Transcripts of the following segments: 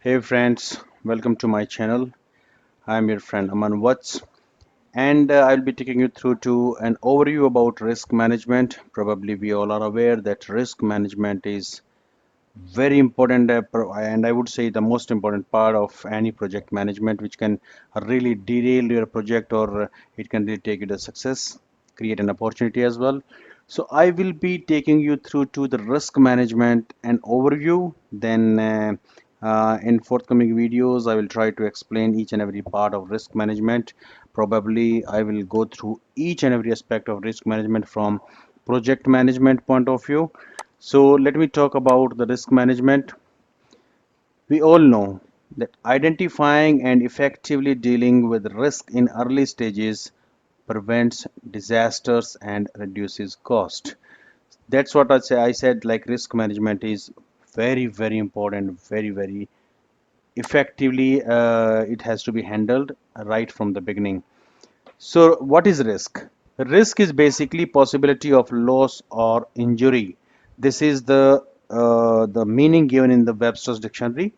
Hey friends, welcome to my channel. I'm your friend Aman Watts, and I'll be taking you through to an overview about risk management. Probably we all are aware that risk management is very important, and I would say the most important part of any project management, which can really derail your project or it can really take you to success, create an opportunity as well. So I will be taking you through to the risk management and overview. Then in forthcoming videos, I will try to explain each and every part of risk management. Probably I will go through each and every aspect of risk management from project management point of view. So let me talk about the risk management. We all know that identifying and effectively dealing with risk in early stages prevents disasters and reduces cost. That's what I say. I said like risk management is very important, very effectively. It has to be handled right from the beginning. So what is risk? Risk is basically possibility of loss or injury. This is the meaning given in the Webster's dictionary.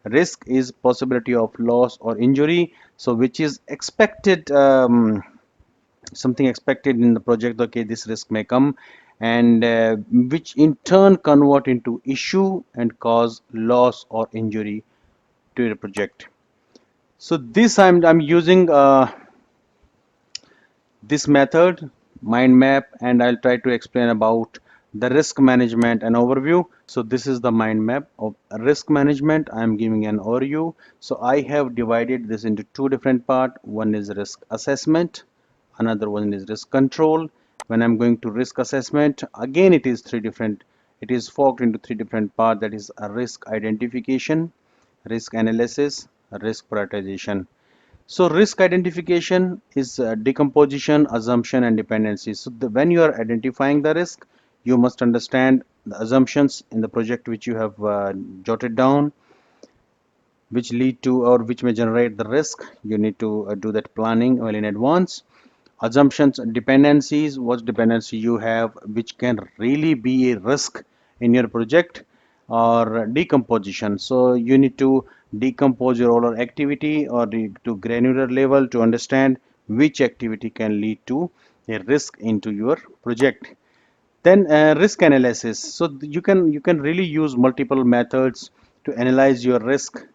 Risk is possibility of loss or injury. So which is expected, something expected in the project. Okay, this risk may come, and which in turn convert into issue and cause loss or injury to the project. So this I'm using. This method, mind map, and I'll try to explain about the risk management and overview. So this is the mind map of risk management. I'm giving an overview. So I have divided this into two different parts. One is risk assessment, another one is risk control. When I'm going to risk assessment, again it is forked into three different parts. That is a risk identification, risk analysis, risk prioritization. So risk identification is decomposition, assumption, and dependency. So when you are identifying the risk, you must understand the assumptions in the project which you have jotted down, which lead to or which may generate the risk. You need to do that planning well in advance. Assumptions, dependencies, what dependency you have, which can really be a risk in your project, or decomposition. So you need to decompose your overall activity or to granular level to understand which activity can lead to a risk into your project. Then risk analysis. So you can really use multiple methods to analyze your risk,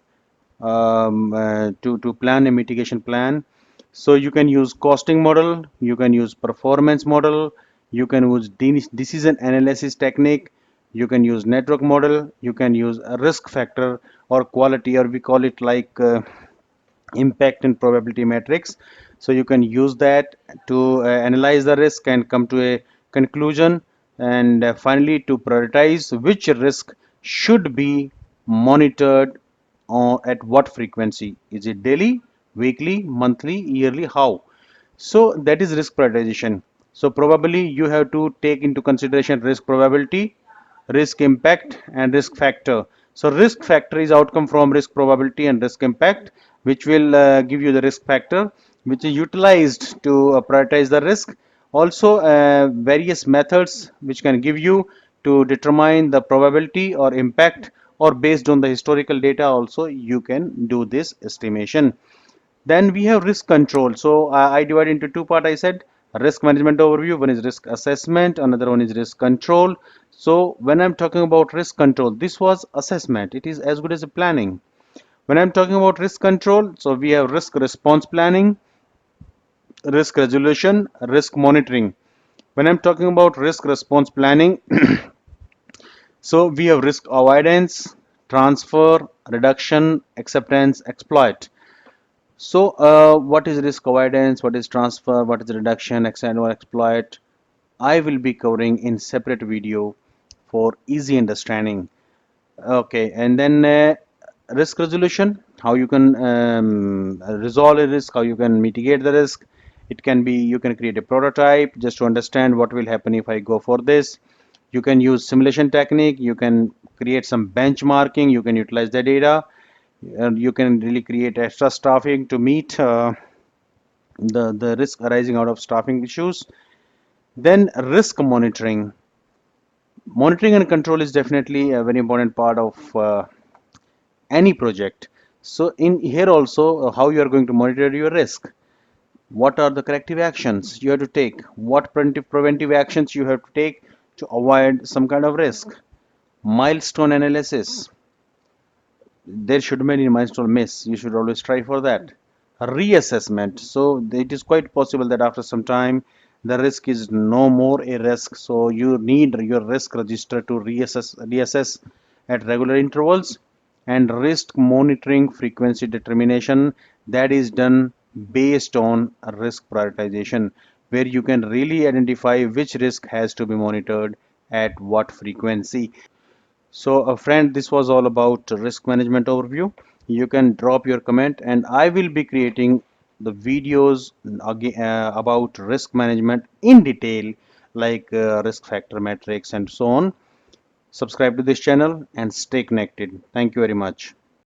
to plan a mitigation plan. So you can use costing model, you can use performance model, you can use decision analysis technique, you can use network model, you can use a risk factor or quality, or we call it like impact and probability matrix. So you can use that to analyze the risk and come to a conclusion, and finally to prioritize which risk should be monitored at what frequency. Is it daily, weekly, monthly, yearly? How? So that is risk prioritization. So probably you have to take into consideration risk probability, risk impact, and risk factor. So risk factor is outcome from risk probability and risk impact, which will give you the risk factor, which is utilized to prioritize the risk. Also various methods which can give you to determine the probability or impact, or based on the historical data also you can do this estimation. Then we have risk control. So I divide into two part. I said risk management overview. One is risk assessment, another one is risk control. So when I'm talking about risk control, this was assessment. It is as good as a planning. When I'm talking about risk control, so we have risk response planning, risk resolution, risk monitoring. When I'm talking about risk response planning, so we have risk avoidance, transfer, reduction, acceptance, exploit. So, what is risk avoidance? What is transfer? What is reduction, extend or exploit? I will be covering in separate video for easy understanding. Okay, and then risk resolution, how you can resolve a risk, how you can mitigate the risk. It can be you can create a prototype just to understand what will happen if I go for this. You can use simulation technique. You can create some benchmarking. You can utilize the data. You can really create extra staffing to meet the risk arising out of staffing issues. Then risk monitoring and control is definitely a very important part of any project. So in here also, how you are going to monitor your risk. What are the corrective actions you have to take? What preventive actions you have to take to avoid some kind of risk? Milestone analysis. There should be any milestone miss. You should always try for that. Reassessment. So it is quite possible that after some time the risk is no more a risk. So you need your risk register to reassess at regular intervals. And risk monitoring frequency determination, that is done based on risk prioritization, where you can really identify which risk has to be monitored at what frequency. So, friend, this was all about risk management overview. You can drop your comment, and I will be creating the videos again, about risk management in detail, like risk factor matrix and so on. Subscribe to this channel and stay connected. Thank you very much.